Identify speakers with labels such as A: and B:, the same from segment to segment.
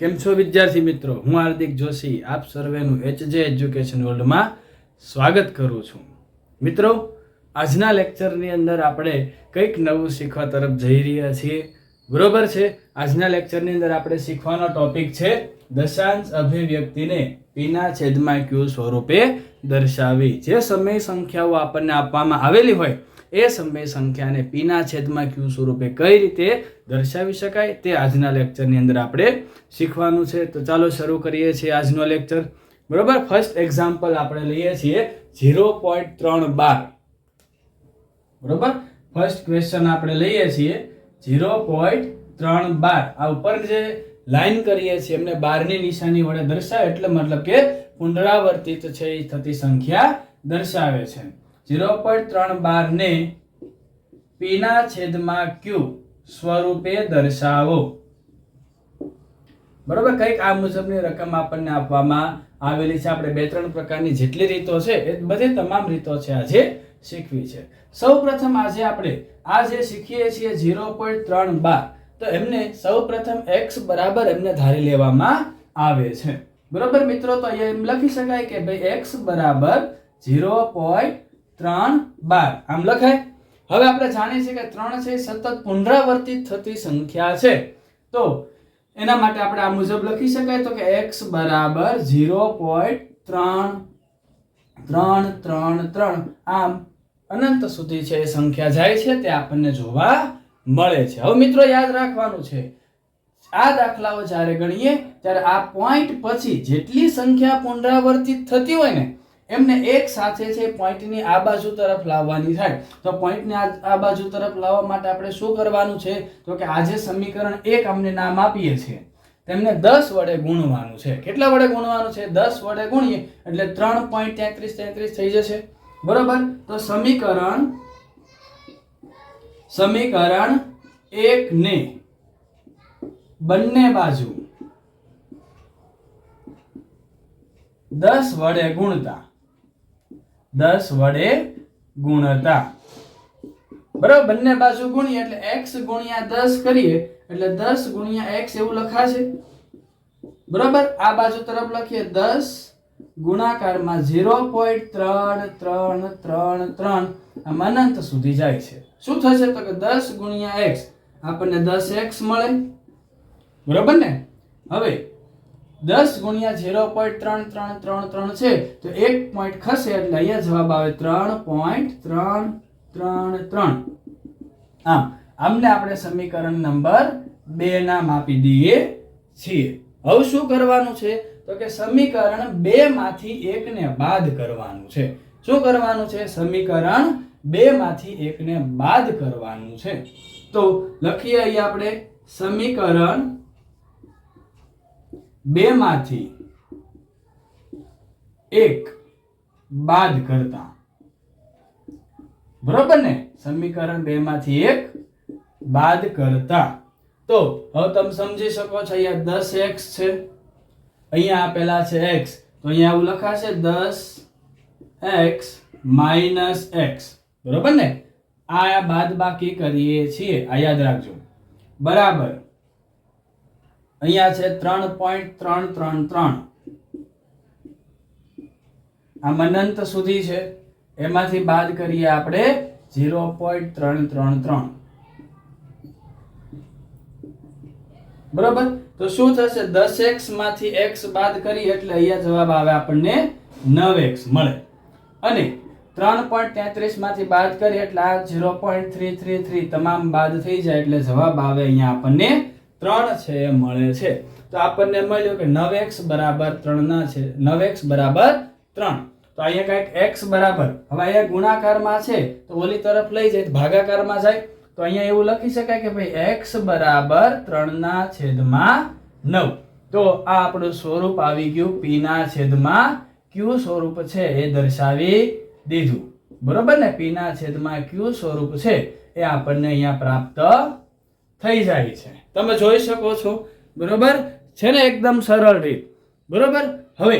A: કેમ છો વિદ્યાર્થી મિત્રો? હું હાર્દિક જોશી આપ સર્વેનું HJ એજ્યુકેશન વર્લ્ડમાં સ્વાગત કરું છું. મિત્રો, આજના લેક્ચરની અંદર આપણે કંઈક નવું શીખવા તરફ જઈ રહ્યા છીએ. બરોબર છે. આજના લેક્ચરની અંદર આપણે શીખવાનો ટોપિક છે દશાંશ અભિવ્યક્તિને પીના છેદમાં ક્યુ સ્વરૂપે દર્શાવી. જે સમય સંખ્યાઓ આપણને આપવામાં આવેલી હોય એ સમય સંખ્યાને પીના છેદમાં ક્યુ સ્વરૂપે કઈ રીતે દર્શાવી શકાય તે આજના લેક્ચરની અંદર આપણે શીખવાનું છે. તો ચાલો શરૂ કરીએ છીએ આજનો લેક્ચર. બરોબર. ફર્સ્ટ એક્ઝામ્પલ આપણે લઈએ છીએ 0.312. બરોબર. ફર્સ્ટ ક્વેશ્ચન આપણે લઈએ છીએ 0.312. આ ઉપર જે લાઈન કરીએ છીએ એમને 12 ની નિશાની વડે દર્શાવે એટલે મતલબ કે પુનરાવર્તિત છે એ થતી સંખ્યા દર્શાવે છે. 0.312 ને p ના છેદમાં q સ્વરૂપે દર્શાવો. બરોબર. કઈક આ મુજબની રકમ આપણને આપવામાં આવેલી છે. આપણે 2-3 પ્રકારની જેટલી રીતો છે એ બધી તમામ રીતો છે આજે શીખવી છે. સૌપ્રથમ આજે આપણે આ જે શીખીએ છીએ 0.312 તો એમને સૌપ્રથમ x બરાબર એમને ધારી લેવામાં આવે છે. બરોબર મિત્રો. તો અહીંયા એમ લખી શકાય કે ભાઈ x બરાબર 0.312 આમ લખાય. હવે આપણે જાણીએ છીએ કે 3 છે સતત પુનરાવર્તિત થતી સંખ્યા છે. તો એના માટે આપણે આ મુજબ લખી શકાય તો કે x બરાબર 0.333 આમ અનંત સુધી છે એ સંખ્યા જાય છે તે આપણને જોવા મળે છે. હવે મિત્રો યાદ રાખવાનું છે આ દાખલાઓ જ્યારે ગણીએ ત્યારે આ પોઈન્ટ પછી જેટલી સંખ્યા પુનરાવર્તિત થતી હોય ને એમને એક સાથે છે પોઈન્ટની આ બાજુ તરફ લાવવાની થાય. તો પોઈન્ટને આ બાજુ તરફ લાવવા માટે આપણે શું કરવાનું છે તો કે આ જે સમીકરણ 1 અમને નામ આપીએ છીએ તેમને 10 વડે ગુણવાનું છે. કેટલા વડે ગુણવાનું છે? 10 વડે ગુણીએ એટલે 3.33 થઈ જશે. બરોબર. તો સમીકરણ 1 ને બંને બાજુ 10 વડે ગુણતા બરાબર બંને બાજુ ગુણીએ એટલે x ગુણ્યા 10 કરીએ એટલે 10 ગુણ્યા x એવું લખાશે. બરાબર. આ બાજુ તરફ લખીએ 10 ગુણાકારમાં 0.333 આમ અનંત સુધી જાય છે. શું થશે તો કે 10 ગુણ્યા x આપણને 10x મળે. બરાબર ને. હવે 10 ગુણ્યા 0.3333 છે તો એક પોઈન્ટ ખસે એટલે અહીંયા જવાબ આવે 3.333. આમ આમને આપણે સમીકરણ નંબર 2 નામ આપી દઈએ છીએ. હવે શું કરવાનું છે તો કે સમીકરણ 2 માંથી 1 ને બાદ કરવાનું છે. શું કરવાનું છે? સમીકરણ 2 માંથી 1 ને બાદ કરવાનું છે. તો લખીએ અહીંયા આપણે સમીકરણ 2 માંથી 1 બાદ કરતા. બરોબર ને. સમીકરણ 2 માંથી 1 બાદ કરતા. તો હવે તમે સમજી શકો છો અહીંયા 10x છે, અહીંયા આપેલા છે x તો અહીંયા આવું લખાશે 10x માઈનસ x. બરોબર ને. આ બાદ બાકી કરીએ છીએ આ યાદ રાખજો. બરાબર. અહીંયા છે 3.333 આમ અનંત સુધી છે એમાંથી બાદ કરીએ આપણે 0.333. બરોબર. તો શું થશે? 10x માંથી x બાદ કરીએ એટલે અહીંયા જવાબ આવે આપણને 9x મળે. અને 3.33 માંથી બાદ કરીએ એટલે આ 0.333 તમામ બાદ થઈ જાય એટલે જવાબ આવે અહીંયા આપણને 3 છે એ મળે છે. તો આપણને મળ્યું કે 9x બરાબર 3 ના છે 9x બરાબર 3. તો અહીંયા કઈક x બરાબર હવે અહીંયા ગુણાકારમાં છે તો ઓલી તરફ લઈ જાય ભાગાકારમાં જાય તો અહીંયા એવું લખી શકાય કે ભાઈ x બરાબર 3/9. તો આ આપણું સ્વરૂપ આવી ગયું p ના છેદમાં q સ્વરૂપ છે એ દર્શાવી દીધું. બરોબર ને. p ના છેદમાં q સ્વરૂપ છે એ આપણને અહીંયા પ્રાપ્ત થઈ જાય છે. તમે જોઈ શકો છો. બરોબર છે ને. એકદમ સરળ રીત. બરોબર. હવે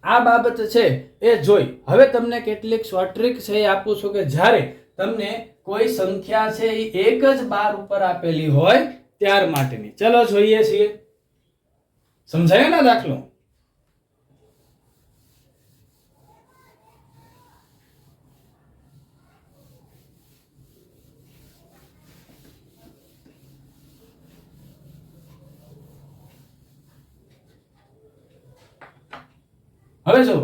A: આ બાબત છે એ જોઈ હવે તમને કેટલીક શોર્ટ ટ્રીક છે એ આપું છું કે જ્યારે તમને કોઈ સંખ્યા છે એ એક જ બાર ઉપર આપેલી હોય ત્યાર માટેની. ચલો જોઈએ છીએ. સમજાયો ને દાખલો? હવે જો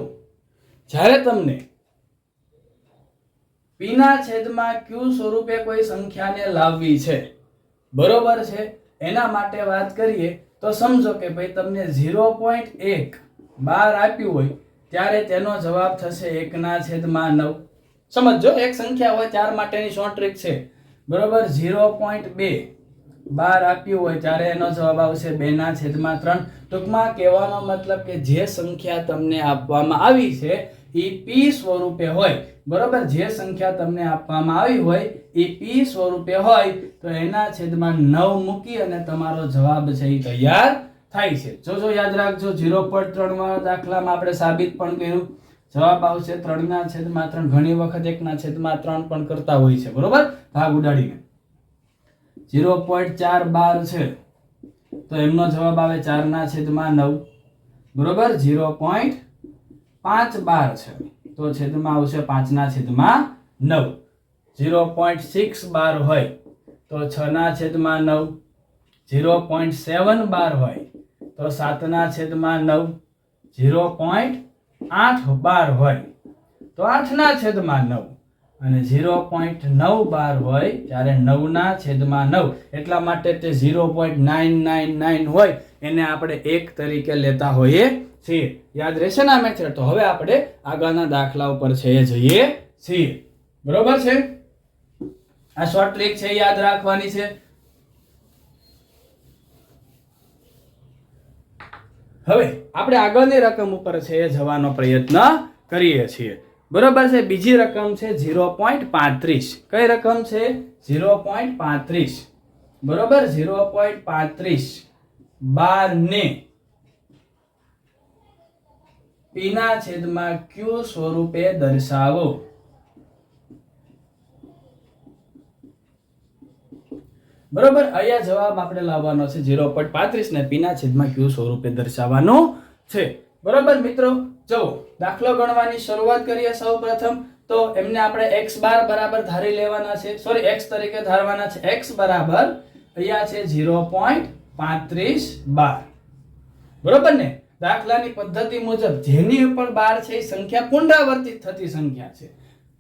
A: જ્યારે તમને p ના છેદમાં q સ્વરૂપે કોઈ સંખ્યાને લાવવી છે, બરોબર છે, એના માટે વાત કરીએ તો સમજો કે ભાઈ તમને 0.1 બાર આપ્યું હોય ત્યારે તેનો જવાબ થશે 1/9. સમજો, એક સંખ્યા હોય ત્યાર માટેની શોર્ટ ટ્રીક છે, બરોબર. 0.2 બાર આપ્યું હોય ત્યારે એનો જવાબ આવશે 2/3. ટૂંકમાં કહેવાનો મતલબ કે જે સંખ્યા તમને આપવામાં આવી છે એ p સ્વરૂપે હોય, બરોબર. જે સંખ્યા તમને આપવામાં આવી હોય એ p સ્વરૂપે હોય તો એના છેદમાં 9 મૂકી અને તમારો જવાબ છે એ તૈયાર થાય છે. જો યાદ રાખજો, 0.3 વાળા દાખલામાં આપણે સાબિત પણ કર્યું, જવાબ આવશે 3/3. ઘણી વખત 1/3 પણ કરતા હોય છે, બરોબર, ભાગ ઉડાડીને. 0.4 બાર છે તો એમનો જવાબ આવે 4/9, બરોબર. 0.5 બાર છે તો છેદમાં આવશે 5/9. 0.6 બાર હોય તો 6/9. 0.7 બાર હોય તો 7/9. 0.8 બાર હોય તો 8/9 અને 0.9 બાર હોય ત્યારે 9/9. એટલા માટે તે 0.999 હોય એને આપણે 1 તરીકે લેતા હોઈએ છીએ. યાદ રહેશે ને આ મેથડ? તો હવે આપણે આગળના દાખલા ઉપર છે એ જોઈએ છીએ, બરોબર છે. આ શોર્ટ ટ્રીક છે, યાદ રાખવાની છે. હવે આપણે આગળની રકમ ઉપર છે એ જવાનો પ્રયત્ન કરીએ છીએ, બરોબર છે. બીજી રકમ છે 0.35. કઈ રકમ છે? 0.35, બરોબર. 0.35 બાર ને p ના છેદમાં q સ્વરૂપે દર્શાવો. બરોબર, અહીંયા જવાબ આપણે લાવવાનો છે 0.35 ને p ના છેદમાં q સ્વરૂપે દર્શાવવાનો છે, બરોબર. મિત્રો જો દાખલો ગણવાની શરૂઆત કરીએ સૌપ્રથમ તો એમને આપણે x બાર બરાબર ધારી લેવાના છે, સોરી x તરીકે ધારવાના છે. x બરાબર અહીંયા છે 0.35 બાર, બરોબર ને. દાખલાની પદ્ધતિ મુજબ જેની ઉપર બાર છે એ સંખ્યા પુનરાવર્તિત થતી સંખ્યા છે,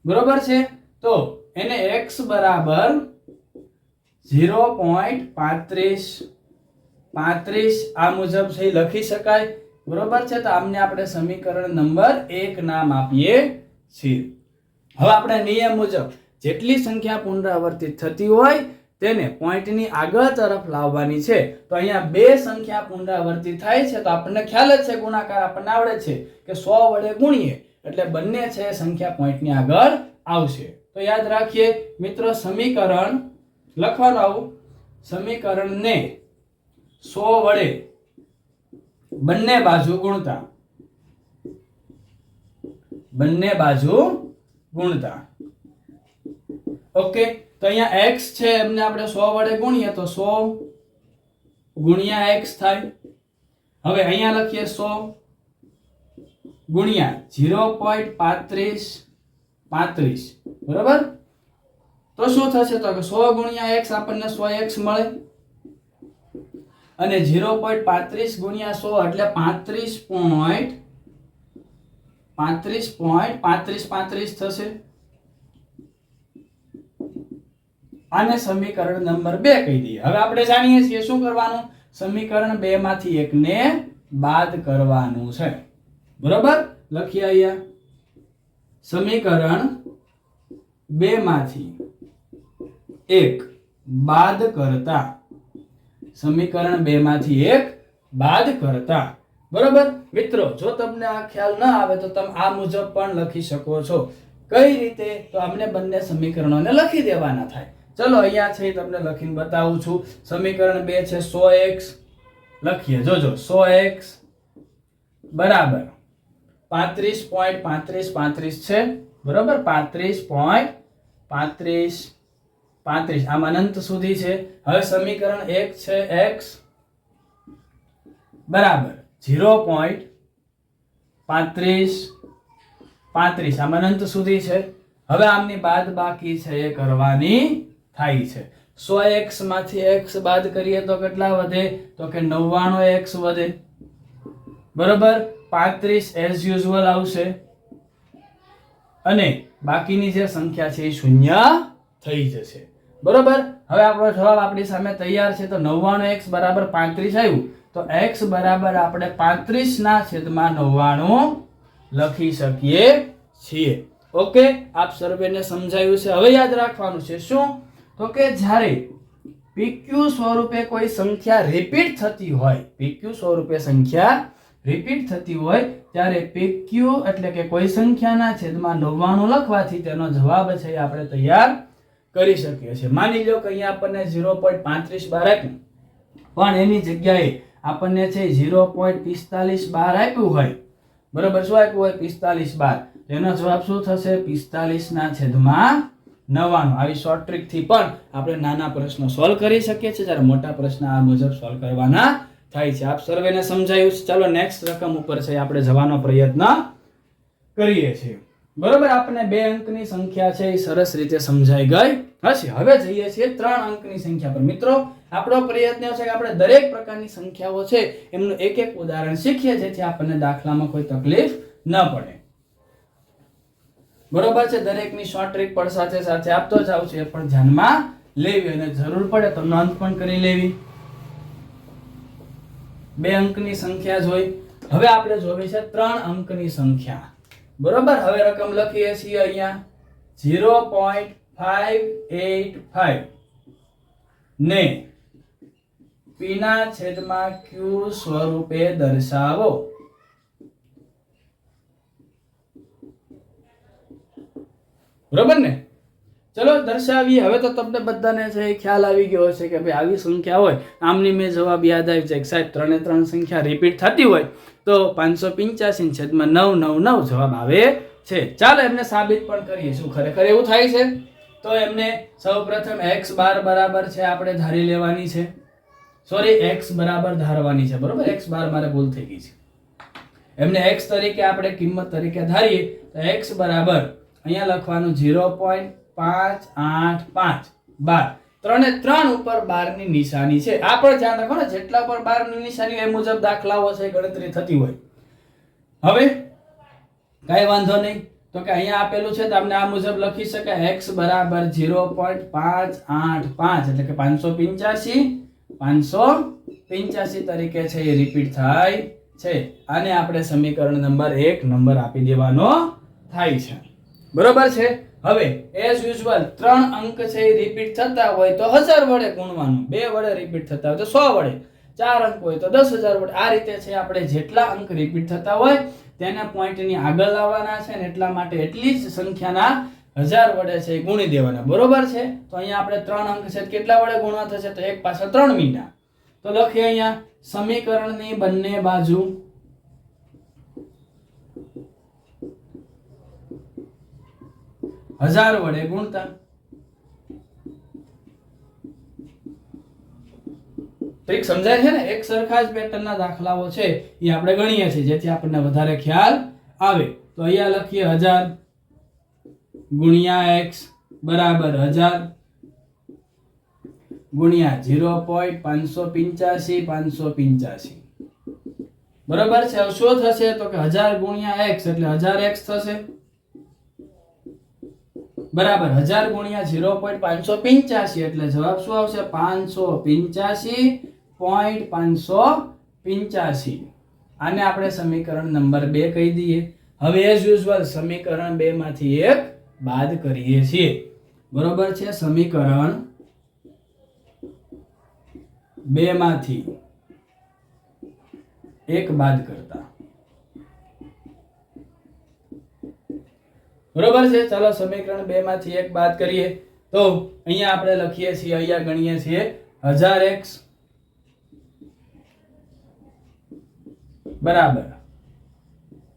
A: બરોબર છે. તો એને x બરાબર 0.35 આ મુજબ છે લખી શકાય, બરોબર છે. તો આમને આપણે સમીકરણ નંબર 1 નામ આપીએ છીએ. હવે આપણે નિયમ મુજબ જેટલી સંખ્યા પુનરાવર્તિત થતી હોય તેને પોઈન્ટની આગળ તરફ લાવવાની છે. તો અહીંયા બે સંખ્યા પુનરાવર્તિત થાય છે તો આપણને ખ્યાલ જ છે, ગુણાકાર આપણને આવડે છે કે 100 વડે ગુણીએ એટલે બંને છે સંખ્યા પોઈન્ટની આગળ આવશે. તો યાદ રાખીએ મિત્રો, સમીકરણ લખવાનું આવું, સમીકરણને 100 વડે બંને બાજુ ગુણતા, બંને બાજુ ગુણતા. ઓકે, તો અહીંયા x છે એમને આપણે 100 વડે ગુણીએ તો 100 ગુણ્યા x થાય. હવે અહીંયા લખીએ 100 ગુણ્યા 0.35, બરાબર. તો શું થશે? તો કે 100 ગુણ્યા x આપણને 100x મળે અને 0.35 ગુણ્યા 100 એટલે 35.35 થશે. આને સમીકરણ નંબર 2 કહી દઈએ. હવે આપણે જાણીએ છીએ શું કરવાનું, સમીકરણ 2 માંથી એકને બાદ કરવાનું છે, બરોબર. લખીએ અહીંયા સમીકરણ 2 માંથી 1 બાદ કરતા, સમીકરણ 2 માંથી 1 બાદ કરતા, બરોબર. મિત્રો જો તમને આ ખ્યાલ ન આવે તો તમે આ મુજબ પણ લખી શકો છો. કઈ રીતે? તો અમને બંને સમીકરણોને લખી દેવાના થાય. ચલો અહીંયા છે તમને લખીને બતાવું છું. સમીકરણ 2 છે 100x, લખીએ જોજો 100x બરાબર 35.35 છે, બરોબર. 35.35 આમ અનંત સુધી છે. હવે સમીકરણ 1 છે x બરાબર 0.35 આમાં અનંત સુધી છે. હવે આમની બાદ બાકી છે એ કરવાની થાય છે. 100x માંથી x બાદ કરીએ તો કેટલા વધે? તો કે 99x વધે. બરોબર, 35 એઝ યુઝ્યુઅલ આવશે અને બાકીની જે સંખ્યા છે એ શૂન્ય થઈ જશે. બરોબર, હવે આપણો જવાબ આપણી સામે તૈયાર છે. તો 99x બરાબર 35 આવ્યું તો x બરાબર આપણે 35/99 લખી શકીએ છીએ. ઓકે, આપ સર્વેને સમજાયું છે. હવે યાદ રાખવાનું છે શું? તો કે જ્યારે PQ સ્વરૂપે કોઈ સંખ્યા રિપીટ થતી હોય, PQ સ્વરૂપે સંખ્યા રિપીટ થતી હોય ત્યારે PQ એટલે કે કોઈ સંખ્યાના છેદમાં 99 લખવાથી તેનો જવાબ છે આપણે તૈયાર કરી શકીએ છીએ. માની લો કે અહીંયા આપણને 0.35 બાર આપ્યું પણ એની જગ્યાએ આપણને છે 0.45 બાર આપ્યું હોય. બરોબર, શું આપ્યું હોય? 45 બાર. એનો જવાબ શું થશે? 45/99. આવી શોર્ટ ટ્રીક થી પણ આપણે નાના પ્રશ્નો સોલ્વ કરી શકીએ છીએ, જ્યારે મોટા પ્રશ્ન આ મુજબ સોલ્વ કરવાના થાય છે. આપ સર્વેને સમજાયું છે. ચાલો નેક્સ્ટ રકમ ઉપર છે આપણે જવાનો પ્રયત્ન કરીએ છીએ. બરોબર, આપણે 2 અંકની સંખ્યા છે એ સરસ રીતે સમજાઈ ગઈ હશે. હવે જઈએ છીએ 3 અંકની સંખ્યા પર. મિત્રો, આપણો પ્રયત્ન છે કે આપણે દરેક પ્રકારની સંખ્યાઓ છે એમનું એક એક ઉદાહરણ શીખીએ જેથી આપણને દાખલામાં કોઈ તકલીફ ન પડે. બરોબર છે, દરેકની શોર્ટ ટ્રીક પણ સાથે સાથે આપતો જાવ છું, એ પણ ધ્યાનમાં લેવી અને જરૂર પડે તો નોંધ પણ કરી લેવી. 2 અંકની સંખ્યા જોઈ. હવે આપણે જોવી છે 3 અંકની સંખ્યા. બરોબર, હવે રકમ લખીએ છીએ અહીંયા 0.585 ને p ના છેદમાં q સ્વરૂપે દર્શાવો. બરોબર ને? ચલો દર્શાવીએ. હવે તો તમને બધાને છે ખ્યાલ આવી ગયો હશે કે ભાઈ આવી સંખ્યા હોય આમની મેં જવાબ યાદ આવી જાય. સાહેબ 3 સંખ્યા રિપીટ થતી હોય તો 585/999 જવાબ આવે છે. ચાલો એમને સાબિત પણ કરીએ. શું ખરેખર એવું થાય છે? તો એમને સૌપ્રથમ x બાર બરાબર છે આપણે ધારી લેવાની છે. સોરી, x બરાબર ધારવાની છે. બરોબર, x બાર મારે ભૂલ થઈ ગઈ છે. એમને x તરીકે આપણે કિંમત તરીકે ધારીએ તો x બરાબર અહીંયા લખવાનું 0.585 બાર. 3 ઉપર 12 ની નિશાની છે. આ પણ ધ્યાન રાખો ને, જેટલા પર 12 ની નિશાની એ મુજબ દાખલાઓ છે ગણતરી થતી હોય. હવે કઈ વાંધો નહીં, તો કે અહીંયા આપેલું છે તો આપણે આ મુજબ લખી શકાય. x બરાબર 0.585 એટલે કે 585 તરીકે છે એ રિપીટ થાય છે. આને આપણે સમીકરણ નંબર 1 નંબર આપી દેવાનો થાય છે. બરોબર છે. હવે એઝ યુઝ્યુઅલ 3 અંક છે એ રિપીટ થતા હોય તો 1000 વડે ગુણવાનું, 2 વડે રિપીટ થતા હોય તો 100 વડે, 4 અંક હોય તો 10000 વડે. આ રીતે છે આપણે જેટલા અંક રિપીટ થતા હોય તેને પોઈન્ટની આગળ લાવવાના છે ને એટલા માટે એટલી જ સંખ્યાના 1000 વડે છે એ ગુણી દેવાના. બરોબર છે. તો અહીંયા આપણે 3 અંક છે કેટલા વડે ગુણવા થશે? તો 1 પાછળ 3 મીંડા. તો લખીએ અહીંયા સમીકરણની બંને બાજુ હજાર વડે ગુણતા. ટ્રીક સમજાય છે ને? એક સરખા જ પેટર્નના દાખલાઓ છે એ આપણે ગણીએ છીએ જેથી આપણને વધારે ખ્યાલ આવે. તો અહીંયા લખીએ 1000 ગુણ્યા x બરાબર 1000 ગુણ્યા 0.585. બરાબર છે. હવે શું થશે? તો કે 1000 ગુણ્યા x એટલે 1000x થશે. બરાબર, 1000 ગુણ્યા 0.585 એટલે જવાબ શું આવશે? 585.585. આને આપણે સમીકરણ નંબર 2 કહી દઈએ. હવે એઝ યુઝ્યુઅલ સમીકરણ 2 માંથી 1 બાદ કરીએ છીએ. બરોબર છે. સમીકરણ 2 માંથી 1 બાદ કરતા. બરોબર છે. ચાલો સમીકરણ 2 માંથી 1 બાદ કરીએ તો અહીંયા આપણે લખીએ છીએ, અહીંયા ગણીએ છીએ 1000x બરાબર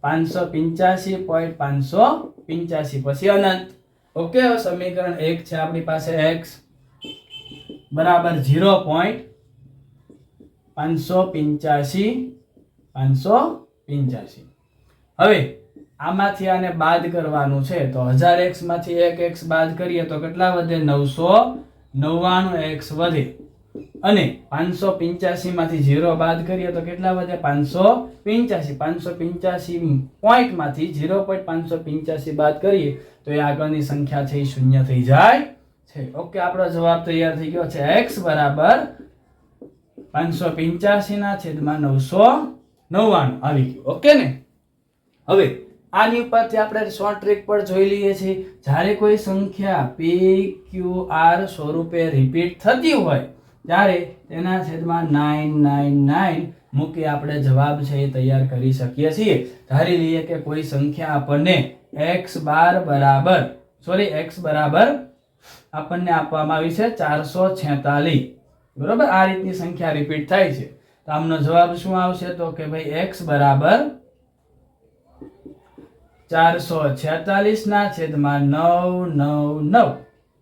A: 585.585 પછી અનંત. ઓકે, હવે સમીકરણ 1 છે આપણી પાસે x બરાબર 0.585 585. હવે આમાંથી આને બાદ કરવાનું છે તો 1000x માંથી 1x બાદ કરીએ તો કેટલા વધે? 999x વધે. અને 585 માંથી 0 બાદ કરીએ તો કેટલા વધે? 585. 585 પોઈન્ટ માંથી 0.585 બાદ કરીએ તો એ આગળની સંખ્યા છે એ શૂન્ય થઈ જાય છે. ઓકે, આપણો જવાબ તૈયાર થઈ ગયો છે. x બરાબર 585 ના છેદમાં 999 આવી ગયું. ઓકે ને? હવે આની ઉપરથી આપણે શોર્ટ ટ્રિક પર જોઈ લઈએ છીએ. જ્યારે કોઈ સંખ્યા p q r સ્વરૂપે રિપીટ થતી હોય ત્યારે તેના છેદમાં 999 મૂકી આપણે જવાબ છે એ તૈયાર કરી શકીએ છીએ. ધારી લઈએ કે કોઈ સંખ્યા આપણને x બરાબર આપણને આપવામાં આવી છે 446. બરોબર? આ રીતની સંખ્યા રિપીટ થાય છે તો આમનો જવાબ શું આવશે? તો કે ભાઈ x બરાબર 446 ના છેદમાં 999.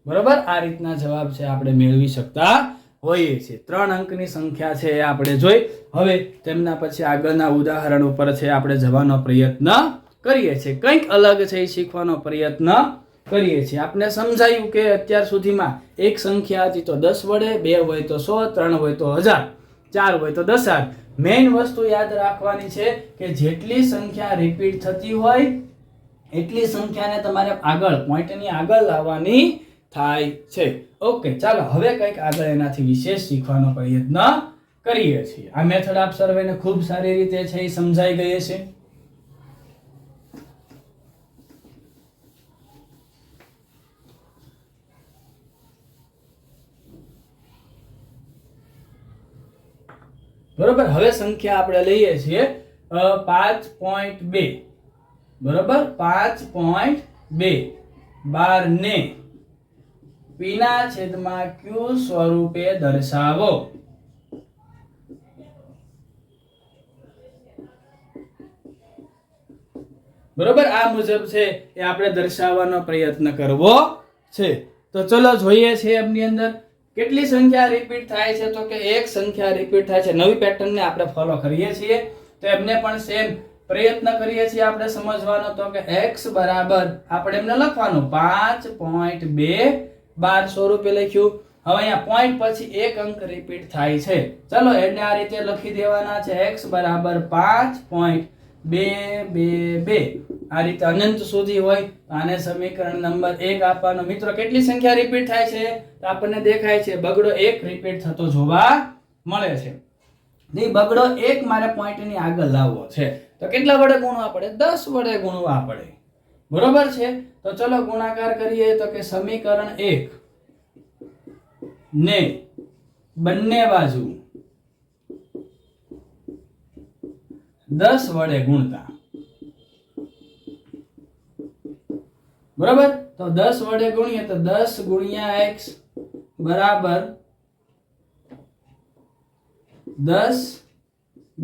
A: બરોબર? આ રીતના જવાબ છે આપણે મેળવી શકતા હોઈએ છીએ. 3 અંકની સંખ્યા છે એ આપણે જોઈ. હવે તેમના પછી આગળના ઉદાહરણ ઉપર છે આપણે જવાનો પ્રયત્ન કરીએ છીએ. કંઈક અલગ છે એ શીખવાનો પ્રયત્ન કરીએ છીએ. આપણે સમજાયું કે અત્યાર સુધીમાં એક સંખ્યા હતી તો 10 વડે, 2 હોય તો 100, 3 હોય તો 1000, 4 હોય તો 10,000. મેઇન વસ્તુ યાદ રાખવાની છે કે જેટલી સંખ્યા રિપીટ થતી હોય એટલી સંખ્યાને તમારે આગળ પોઈન્ટની આગળ લાવવાની થાય છે. ઓકે, ચાલો હવે કંઈક આગળ એનાથી વિશેષ શીખવાનો પ્રયત્ન કરીએ છીએ. આ મેથડ આપ સર્વેને ખૂબ સારી રીતે છે એ સમજાઈ ગઈ છે. બરોબર? હવે સંખ્યા આપણે લઈએ છીએ 5.2. બરોબર? 5.2 12 ને p ના છેદમાં q સ્વરૂપે દર્શાવો. બરોબર? આ મુજબ છે એ આપણે દર્શાવવાનો પ્રયત્ન કરવો છે. તો ચલો જોઈએ છે એમની અંદર કેટલી સંખ્યા રિપીટ થાય છે. તો કે એક સંખ્યા રિપીટ થાય છે. નવી પેટર્નને આપણે ફોલો કરીએ છીએ તો એમને પણ સેમ પ્રયત્ન કરીએ છીએ આપણે સમજવાનો. તો કે x બરાબર આપણે એમને લખવાનું 5.2 12 સ્વરૂપે લખ્યું. હવે અહીંયા પોઈન્ટ પછી એક અંક રિપીટ થાય છે. ચલો એને આ રીતે લખી દેવાના છે. x બરાબર 5.222 આ રીતે અનંત સુધી હોય તો આને સમીકરણ નંબર 1 આપવાનો. મિત્રો કેટલી સંખ્યા રિપીટ થાય છે? તો આપણને દેખાય છે બગડો 1 રિપીટ થતો જોવા મળે છે. જે બગડો 1 મારે પોઈન્ટની આગળ લાવવો છે તો કેટલા વડે ગુણવા પડે? 10 વડે ગુણવા પડે. બરોબર છે? તો ચલો ગુણાકાર કરીએ. તો કે સમીકરણ 1 ને બંને બાજુ 10 વડે ગુણતા. બરોબર? તો 10 વડે ગુણીએ તો 10 ગુણ્યા x બરાબર 10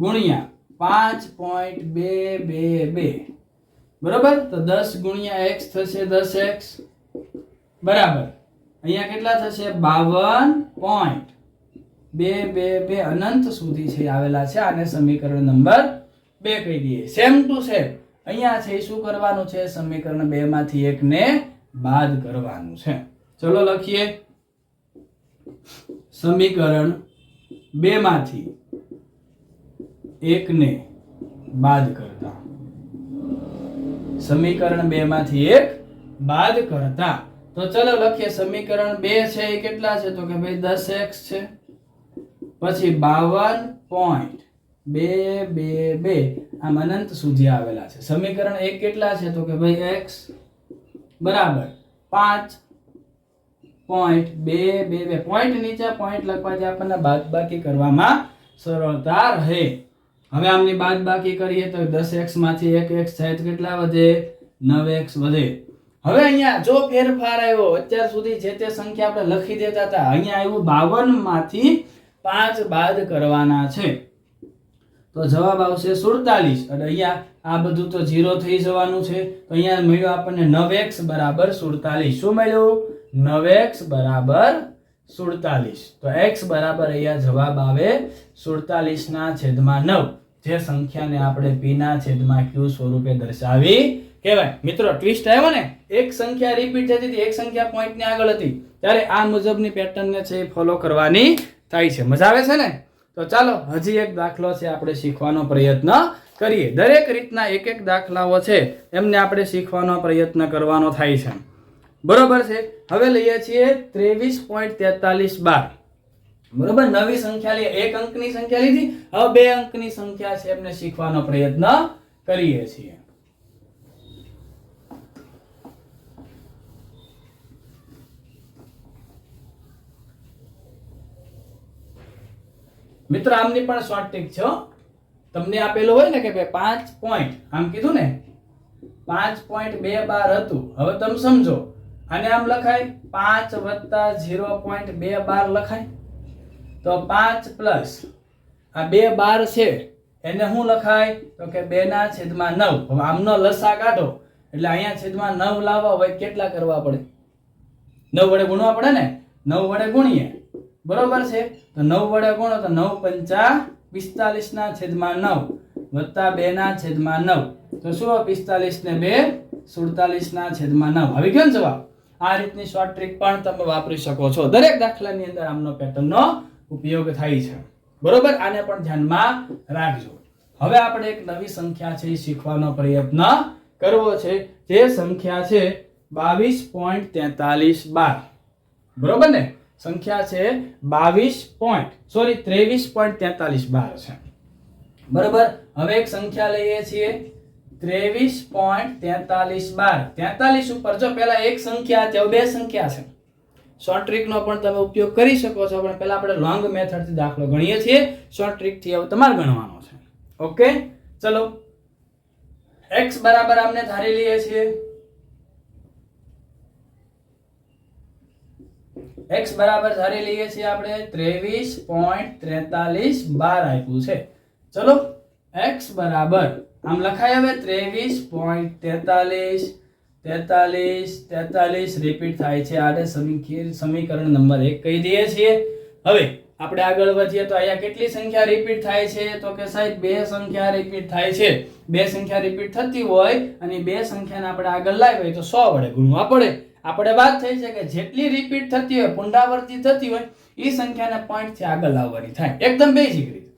A: ગુણ્યા 5.222. બરોબર? તો 10 ગુણ્યા x થશે 10x બરાબર અહીંયા કેટલા થશે? 52.222 અનંત સુધી છે આવેલા છે. આને સમીકરણ નંબર 2 કહી દઈએ. સેમ ટુ સેમ અહીંયા છે શું કરવાનું છે? સમીકરણ 2 માંથી 1 ને બાદ કરવાનું છે. ચલો લખીએ. સમીકરણ 2 માંથી 1 ને બાદ કરતા. સમીકરણ 2 માંથી 1 બાદ કરતા. તો ચલો લખીએ. સમીકરણ 2 છે એ કેટલા છે? તો કે ભાઈ 10x છે. પછી 52.222 આમ અનંત સુધી આવેલા છે. સમીકરણ 1 કેટલા છે? તો કે ભાઈ x બરાબર 5.222. પોઈન્ટ નીચે પોઈન્ટ લખવાથી આપણને બાદબાકી કરવામાં સરળતા રહે. હવે આમની બાદબાકી કરીએ તો 10x માંથી 1x થાય તો કેટલા વધે? 9x વધે. હવે અહીંયા જો ફેરફાર આવ્યો, અત્યાર સુધી જે તે સંખ્યા આપણે લખી દેતા હતા, અહીંયા આવ્યું 52 માંથી 5 બાદ કરવાના છે તો જવાબ આવશે 47. અને અહીંયા આ બધું તો 0 થઈ જવાનું છે. તો અહીંયા મળ્યો આપણને 9x બરાબર 47. શું મળ્યું? 9x બરાબર 47. તો x બરાબર અહીંયા જવાબ આવે 47 ના છેદમાં 9. જે સંખ્યાને આપણે p ના છેદમાં q સ્વરૂપે દર્શાવી કહેવાય. મિત્રો ટ્વિસ્ટ આવ્યો ને, એક સંખ્યા રિપીટ થતી હતી, એક સંખ્યા પોઈન્ટ ની આગળ હતી, ત્યારે આ મુજબની પેટર્ન ને છે ફોલો કરવાની થાય છે. મજા આવે છે ને? તો ચાલો હજી એક દાખલો છે આપણે શીખવાનો પ્રયત્ન કરીએ. દરેક રીતના એક એક દાખલાઓ છે એમને આપણે શીખવાનો પ્રયત્ન કરવાનો થાય છે. બરોબર છે. હવે લઈએ છીએ 23.43 બાર. બરોબર, નવી સંખ્યા લઈએ. એક અંકની સંખ્યા લીધી, હવે બે અંકની સંખ્યા છે એમને શીખવાનો પ્રયત્ન કરીએ છીએ. મિત્રો આમની પણ શોર્ટ ટ્રીક છે. તમને આપેલું હોય ને કે ભાઈ 5 પોઈન્ટ, આમ કીધું ને 5.22 હતું. હવે તમે સમજો, આને આમ લખાય 5 વત્તા 0.22 લખાય. તો 5 પ્લસ આ 2 12 છે એને શું લખાય? તો કે 2 ના છેદમાં 9. હવે આમનો લસા કાઢો એટલે અહીંયા છેદમાં 9 લાવવા હોય કેટલા કરવા પડે? 9 વડે ગુણવા પડે ને. 9 વડે ગુણીએ, બરોબર છે. તો 9 વડે ગુણો તો 9 પંચા 45 ના છેદમાં 9 વત્તા 2 ના છેદમાં 9. તો શું? 45 ને 2 47 ના છેદમાં 9. આવી ગયો ને જવાબ? આ રીતની શોર્ટ ટ્રીક પણ તમે વાપરી શકો છો. દરેક દાખલાની અંદર આમનો પેટર્નનો ઉપયોગ થાય છે. બરોબર, આને પણ ધ્યાનમાં રાખજો. હવે આપણે એક નવી સંખ્યા છે એ શીખવાનો પ્રયત્ન કરવો છે. જે સંખ્યા છે 22.43 બાર. બરોબર ને? સંખ્યા છે 23.43 બાર છે. બરોબર. હવે એક સંખ્યા લઈએ છીએ 23.43 બાર. 43 ઉપર જો પહેલા એક સંખ્યા હતી, હવે બે સંખ્યા છે. શોર્ટ ટ્રીક નો પણ તમે ઉપયોગ કરી શકો છો, પણ પહેલા આપણે લોંગ મેથડ થી દાખલો ગણીએ છીએ. શોર્ટ ટ્રીક થી હવે તમારે ગણવાનો છે. ઓકે, ચલો. x બરાબર આમને ધારી લઈએ છીએ. x બરાબર ધારી લઈએ છીએ આપણે 23.43 બાર આપ્યું છે. ચલો, x બરાબર આમ લખાય હવે 23.43 43 રિપીટ થાય છે. આને સમીકરણ નંબર 1 કહી દઈએ છીએ. હવે આપણે આગળ વધીએ તો અહીંયા કેટલી સંખ્યા રિપીટ થાય છે? તો કે સાહેબ બે સંખ્યા રિપીટ થાય છે. બે સંખ્યા રિપીટ થતી હોય અને બે સંખ્યાને આપણે આગળ લાવી હોય તો 100 વડે ગુણવા પડે. આપણે વાત થઈ છે કે જેટલી રિપીટ થતી હોય, પુનરાવર્તિત થતી હોય, એ સંખ્યાને પોઈન્ટ થી આગળ લાવવાની થાય. એકદમ બેઝિક રીત.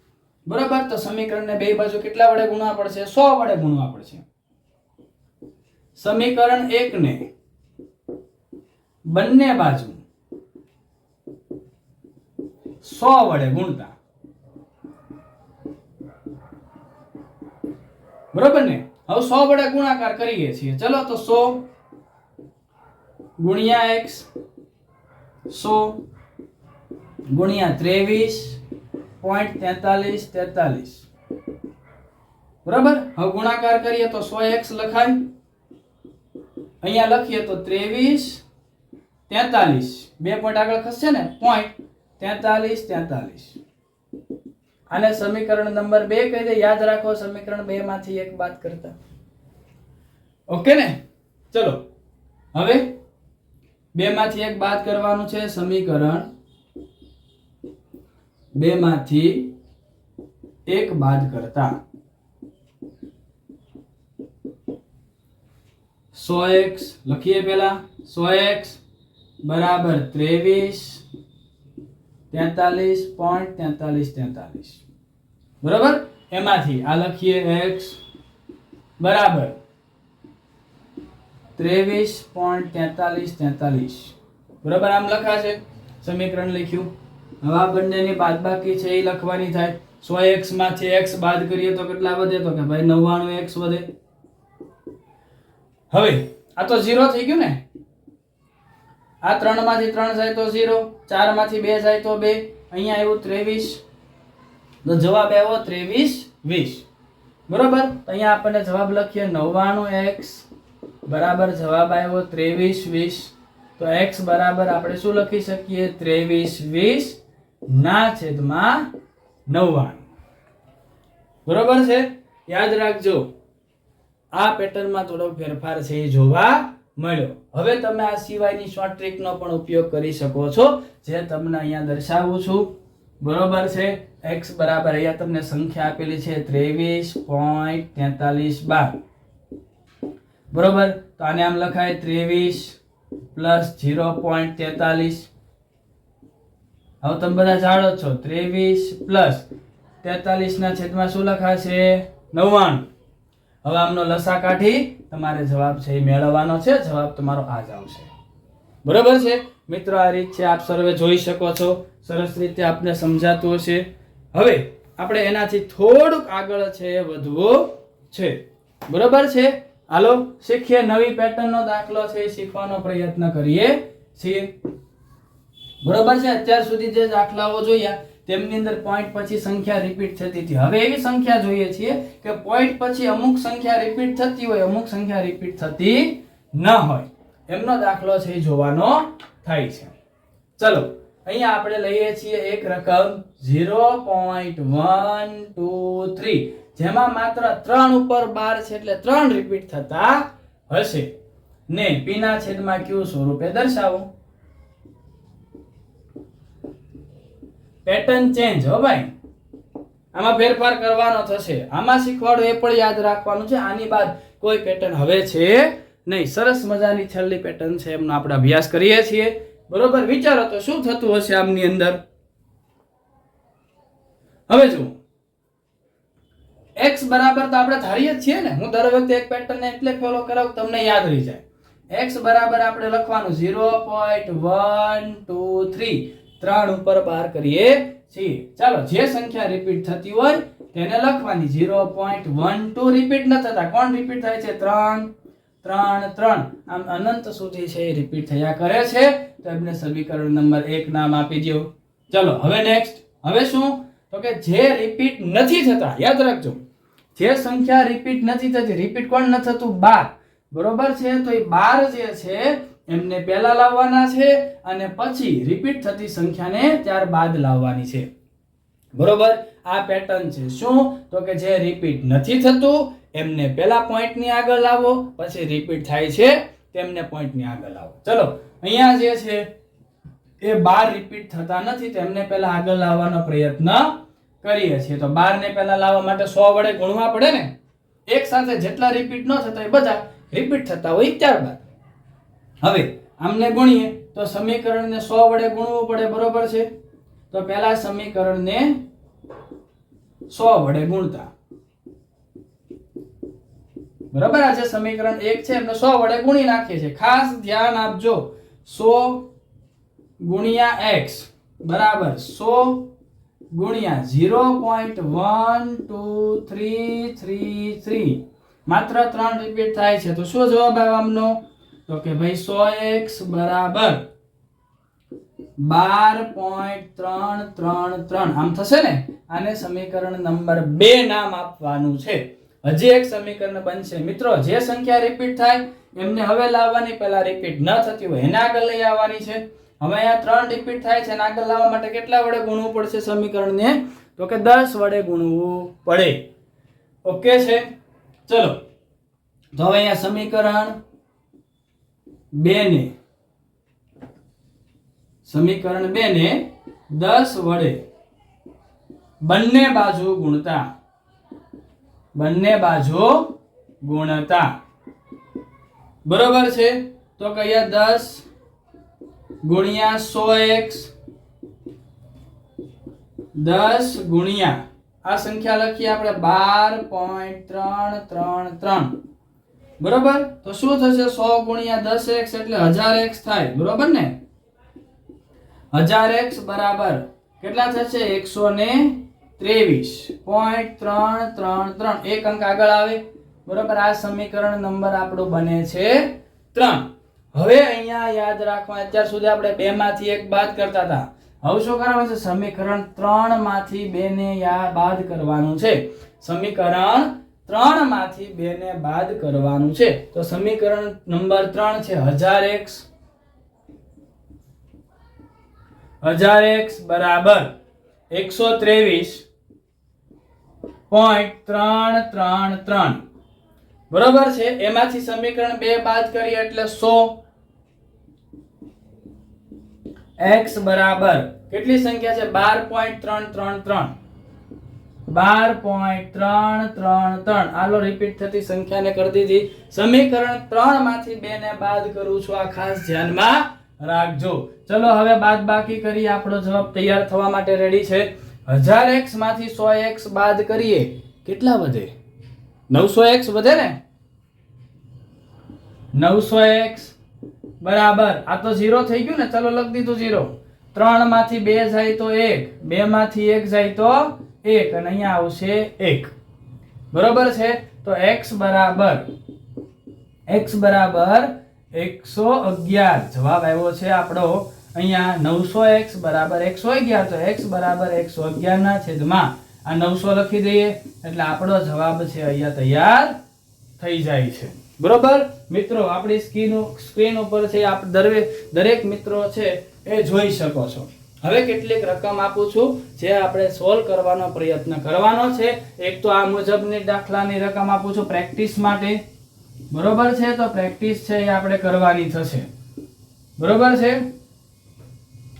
A: બરોબર. તો સમીકરણને બે બાજુ કેટલા વડે ગુણવા પડશે? 100 વડે ગુણવા પડશે. સમીકરણ 1 ને બંને બાજુ 100 વડે ગુણતા, બરોબર ને? હવે 100 વડે ગુણાકાર કરીએ છીએ. ચલો, તો 100 ગુણ્યા x, 100 ગુણ્યા 23.43 બરાબર. હવે ગુણાકાર કરીએ તો 100x લખાય. અહીંયા લખીએ તો 23 બે પોઈન્ટ આગળ ખસશે ને, પોઈન્ટ 43. આને સમીકરણ નંબર 2 કહી દે. યાદ રાખો, સમીકરણ 2 માંથી એક બાદ કરતા. ઓકે ને? ચલો, હવે 2 માંથી એક બાદ કરવાનું છે. સમીકરણ 2 માંથી એક બાદ કરતા 100x લખીએ. પેલા 100x બરાબર 23.43 બરાબર. એમાંથી આ લખીએ x બરાબર 23.43 બરાબર. આમ લખાશે. સમીકરણ લખ્યું. હવે આ બંનેની બાદબાકી છે એ લખવાની થાય. 100x માંથી x બાદ કરીએ તો કેટલા વધે? તો કે ભાઈ 99x વધે. હવે આ તો 0 થઈ ગયું ને. આ 3 માંથી 3 જાય તો 0, 4 માંથી 2 જાય તો 2. અહીંયા આવ્યું 23. તો જવાબ આવ્યો 2320 બરોબર. તો અહીંયા આપણને જવાબ લખીએ 99x બરાબર જવાબ આવ્યો 2320. તો x બરાબર આપણે શું લખી શકીએ? 2320 ના છેદમાં 99. બરોબર છે? યાદ રાખજો, આ પેટર્નમાં થોડો ફેરફાર છે એ જોવા મળ્યો. હવે તમે આ સિવાયની શોર્ટ ટ્રીકનો પણ ઉપયોગ કરી શકો છો, જે તમને અહીંયા દર્શાવું છું. બરોબર છે. x બરાબર અહીંયા તમને સંખ્યા આપેલી છે 23.43 બાર. બરોબર, તો આને આમ લખાય 23 પ્લસ 0.43. હવે તમે બધા જાણો છો 23 પ્લસ 43 ના છેદમાં શું લખાશે? 99. હવે આમનો લસા કાઢી તમારે જવાબ છે એ મેળવવાનો છે. જવાબ તમારો આ જ આવશે. બરોબર છે મિત્રો, આ રીત છે, આપ સર્વે જોઈ શકો છો. સરસ રીતે આપને સમજાતું હશે. હવે આપણે એનાથી થોડુંક આગળ છે વધવું છે. બરોબર છે, હાલો શીખીએ. નવી પેટર્નનો દાખલો છે એ શીખવાનો પ્રયત્ન કરીએ છીએ. બરોબર છે, અત્યાર સુધી જે દાખલાઓ જોયા તેમની અંદર પોઈન્ટ પછી સંખ્યા રિપીટ થતી હતી. હવે એવી સંખ્યા જોઈએ છીએ કે પોઈન્ટ પછી અમુક સંખ્યા રિપીટ થતી હોય, અમુક સંખ્યા રિપીટ થતી ન હોય. એમનો દાખલો છે એ જોવાનો થાય છે. ચલો, અહીંયા આપણે લઈએ છીએ એક રકમ 0.123, જેમાં માત્ર 3 ઉપર 12 છે એટલે 3 રિપીટ થતા હશે ને p ના છેદમાં q સ્વરૂપે દર્શાવો. પેટર્ન ચેન્જ હો ભાઈ, આમાં ફેરફાર કરવાનો થશે. આમાં શીખવાડો એ પણ યાદ રાખવાનું છે. આની બાદ કોઈ પેટર્ન હવે છે નહીં. સરસ મજાની છેલ્લી પેટર્ન છે, એમનો આપણે અભ્યાસ કરીએ છીએ. બરોબર, વિચારો તો શું થતું હશે આમની અંદર. હવે જુઓ, x બરાબર તો આપણે ધારીએ જ છીએ ને. હું દર વખતે એક પેટર્ન ને એટલે ફોલો કરાવું તમને યાદ રહી જાય. x બરાબર આપણે લખવાનું 0.123, 3 ઉપર 12 કરીએ છીએ. ચાલો, જે સંખ્યા રિપીટ થતી હોય તેને લખવાની. 0.12 રિપીટ ન થતા કોણ રિપીટ થાય છે? 3 3 3, આમ અનંત સુધી છે રિપીટ થયા કરે છે. તો એમને સમીકરણ નંબર 1 નામ આપી દો. ચલો હવે નેક્સ્ટ. હવે શું? તો કે જે રિપીટ નથી થતા, યાદ રાખજો, જે સંખ્યા રિપીટ નથી થતી. રિપીટ કોણ ન થતું? 12. બરોબર છે, તો એ 12 જે છે એમને પહેલા લાવવાના છે અને પછી રિપીટ થતી સંખ્યાને ત્યારબાદ લાવવાની છે. બરોબર, આ પેટર્ન છે. શું? તો કે જે રિપીટ નથી થતું એમને પહેલા પોઈન્ટ ની આગળ લાવો, પછી રિપીટ થાય છે તેમને પોઈન્ટ ની આગળ લાવો. ચલો, અહીંયા જે છે એ 12 રિપીટ થતા નથી, તો એમને પહેલા આગળ લાવવાનો પ્રયત્ન કરીએ છીએ. તો 12 ને પહેલા લાવવા માટે 100 વડે ગુણવા પડે ને. એક સાથે જેટલા રિપીટ ન થતા એ બધા રિપીટ થતા હોય ત્યારબાદ. હવે આમને ગુણીએ તો સમીકરણને 100 વડે ગુણવું પડે. બરોબર છે, તો પહેલા સમીકરણને 100 વડે ગુણતા. બરાબર, આ જે સમીકરણ 1 છે એમને 100 વડે ગુણી નાખીએ છીએ. ખાસ ધ્યાન આપજો, 100 ગુણ્યા x બરાબર 100 ગુણ્યા 0.1333, માત્ર 3 રિપીટ થાય છે. તો શું જવાબ આવે આમનો? તો કે ભાઈ 100x બરાબર 12.333. આમ થશે ને. આને સમીકરણ નંબર 2 નામ આપવાનું છે. હજી એક સમીકરણ બનશે મિત્રો. જે સંખ્યા રિપીટ થાય એમને હવે લાવવાની, પહેલા રિપીટ ન થતી હોય એને આગળ લઈ આવવાની છે. હવે અહીંયા 3 રિપીટ થાય છે અને આગળ લાવવા માટે કેટલા વડે ગુણવું પડશે સમીકરણને? તો કે 10 વડે ગુણવું પડે. ઓકે છે, ચલો. તો હવે અહીંયા સમીકરણ 2 ને 10 વડે બંને બાજુ ગુણતા. બરોબર છે, તો કયા 10 ગુણ્યા 100x, 10 ગુણ્યા આ સંખ્યા લખીએ આપણે 12.333. બરોબર, તો શું થશે? 100 ગુણ્યા 10x એટલે 1000x થાય. બરોબર ને? 1000x બરાબર કેટલા થશે? 123.333. એક અંક આગળ આવે. બરોબર, આ સમીકરણ નંબર આપણો બને છે 3. હવે અહીંયા યાદ રાખવા, અત્યાર સુધી આપણે 2 માંથી 1 બાદ કરતા હતા. હવે શું કરવાનું છે? સમીકરણ 3 માંથી 2 ને બાદ કરવાનું છે. સમીકરણ 3 માંથી 2 ને બાદ કરવાનું છે. તો સમીકરણ નંબર 3 છે 1000x બરાબર 123.333. બરોબર છે, એમાંથી સમીકરણ 2 બાદ કરીએ એટલે 100. x બરાબર કેટલી સંખ્યા છે 12.333 12.333 આલો રિપીટ થતી સંખ્યાને કરી દીધી સમીકરણ 3 માંથી 2 ને બાદ કરું છું આ ખાસ ધ્યાનમાં રાખજો ચલો હવે બાદ બાકી કરીએ આપણો જવાબ તૈયાર થવા માટે રેડી છે 1000x માંથી 100x બાદ કરીએ કેટલા વધે 900x વધે ને 900x બરાબર આ તો 0 થઈ ગયું ને ચલો લખી દીધું 0 3 માંથી 2 જાય તો 1 2 માંથી 1 જાય તો 1 અને અહીંયા આવશે 1 બરોબર છે તો x બરાબર 111 જવાબ આવ્યો છે આપણો અહીંયા 900x બરાબર 111 તો x બરાબર 111 ના છેદમાં આ 900 લખી દઈએ એટલે આપણો જવાબ છે અહીંયા તૈયાર થઈ જાય છે બરોબર મિત્રો આપણી સ્ક્રીન ઉપર છે આપ દરેક મિત્રો છે એ જોઈ શકો છો હવે કેટલીક રકમ આપું છું જે આપણે સોલ્વ કરવાનો પ્રયત્ન કરવાનો છે એક તો આ મુજબની દાખલાની રકમ આપું છું પ્રેક્ટિસ માટે બરોબર છે તો પ્રેક્ટિસ છે એ આપણે કરવાની થશે બરોબર છે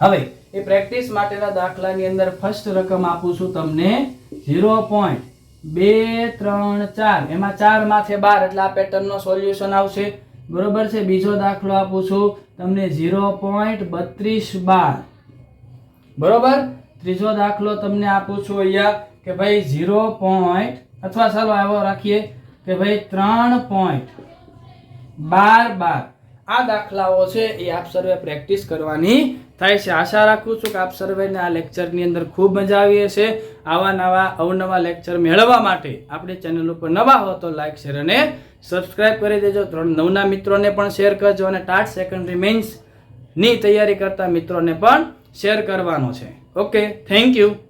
A: હવે એ પ્રેક્ટિસ માટેના દાખલાની અંદર ફર્સ્ટ રકમ આપું છું તમને 0.234 એમાં 4 માથે 12 એટલે આ પેટર્નનો સોલ્યુશન આવશે બરોબર છે બીજો દાખલો આપું છું તમને 0.3212 બરોબર ત્રીજો દાખલો તમને આપું છું અહીંયા કે ભાઈ 0. અથવા ચાલો આવો રાખીએ કે ભાઈ 3.12 આ દાખલાઓ છે એ આપ સર્વે પ્રેક્ટિસ કરવાની થાય છે આશા રાખું છું કે આપ સર્વેને આ લેક્ચરની અંદર ખૂબ મજા આવી હશે આવા નવા અવનવા લેક્ચર મેળવવા માટે આપણી ચેનલ ઉપર નવા હો તો લાઈક શેર અને સબસ્ક્રાઇબ કરી દેજો 3 નવના મિત્રોને પણ શેર કરજો અને ટાટ સેકન્ડરી મેઇન્સ ની તૈયારી કરતા મિત્રોને પણ શેર કરવાનો છે ઓકે થેન્ક યુ